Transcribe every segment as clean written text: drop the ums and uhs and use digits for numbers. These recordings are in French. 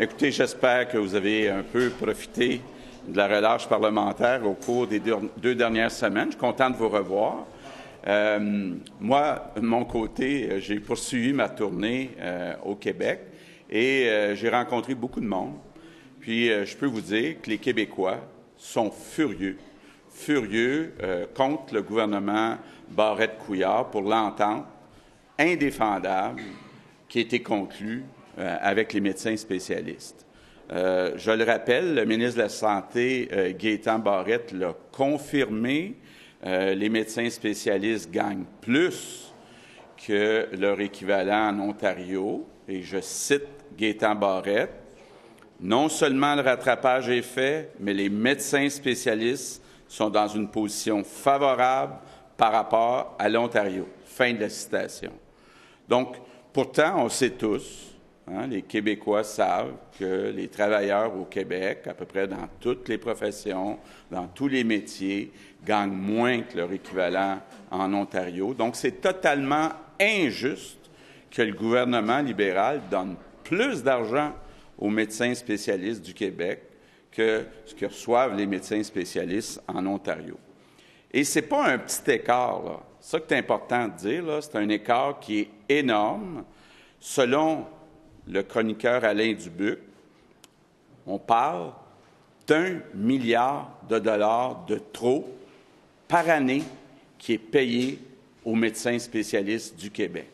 Écoutez, j'espère que vous avez un peu profité de la relâche parlementaire au cours des 2 dernières semaines. Je suis content de vous revoir. Moi, de mon côté, j'ai poursuivi ma tournée au Québec et j'ai rencontré beaucoup de monde. Puis, je peux vous dire que les Québécois sont furieux contre le gouvernement Barrette-Couillard pour l'entente indéfendable qui a été conclue avec les médecins spécialistes. Je le rappelle, le ministre de la Santé, Gaétan Barrette, l'a confirmé. Les médecins spécialistes gagnent plus que leur équivalent en Ontario. Et je cite Gaétan Barrette, « Non seulement le rattrapage est fait, mais les médecins spécialistes sont dans une position favorable par rapport à l'Ontario. » Fin de la citation. Donc, pourtant, on sait tous, les Québécois savent que les travailleurs au Québec, à peu près dans toutes les professions, dans tous les métiers, gagnent moins que leur équivalent en Ontario. Donc, c'est totalement injuste que le gouvernement libéral donne plus d'argent aux médecins spécialistes du Québec que ce que reçoivent les médecins spécialistes en Ontario. Et ce n'est pas un petit écart, là. C'est ça qui est important de dire, là. C'est un écart qui est énorme. Selon le chroniqueur Alain Dubuc, on parle d'1 milliard de dollars de trop par année qui est payé aux médecins spécialistes du Québec.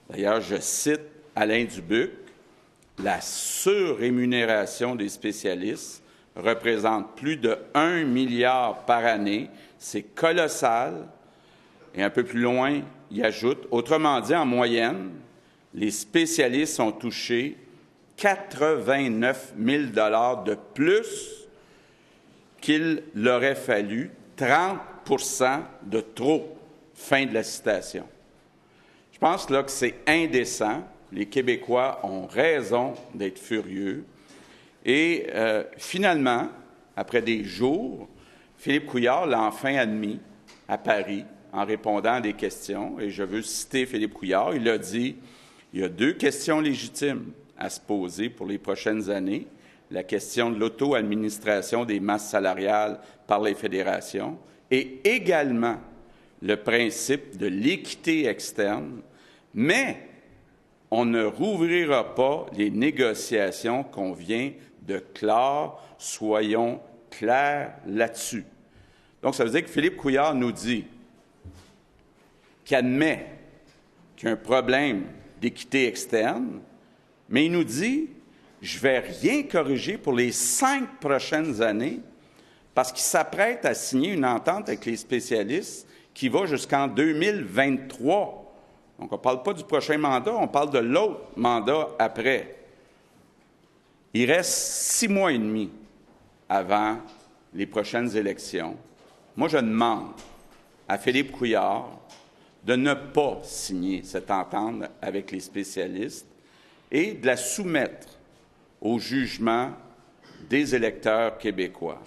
D'ailleurs, je cite Alain Dubuc, « La surrémunération des spécialistes représente plus de 1 milliard par année. C'est colossal. » Et un peu plus loin, il ajoute, « Autrement dit, en moyenne, les spécialistes ont touché 89 000 $ de plus qu'il leur aurait fallu 30 % de trop. » Fin de la citation. Je pense là que c'est indécent. Les Québécois ont raison d'être furieux. Et finalement, après des jours, Philippe Couillard l'a enfin admis à Paris en répondant à des questions. Et je veux citer Philippe Couillard. Il a dit « Il y a 2 questions légitimes à se poser pour les prochaines années. La question de l'auto-administration des masses salariales par les fédérations et également le principe de l'équité externe, mais on ne rouvrira pas les négociations qu'on vient de clore. Soyons clairs là-dessus. » Donc, ça veut dire que Philippe Couillard nous dit qu'il admet qu'il y a un problème d'équité externe, mais il nous dit « Je ne vais rien corriger pour les 5 prochaines années parce qu'il s'apprête à signer une entente avec les spécialistes qui va jusqu'en 2023. » Donc, on ne parle pas du prochain mandat, on parle de l'autre mandat après. Il reste 6 mois et demi avant les prochaines élections. Moi, je demande à Philippe Couillard de ne pas signer cette entente avec les spécialistes et de la soumettre au jugement des électeurs québécois.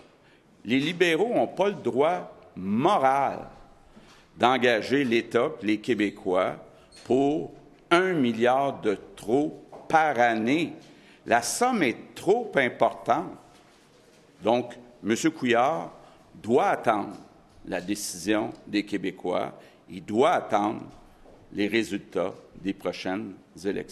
Les libéraux n'ont pas le droit moral d'engager l'État, les Québécois, pour 1 milliard de trop par année. La somme est trop importante. Donc, M. Couillard doit attendre la décision des Québécois. Il doit attendre les résultats des prochaines élections.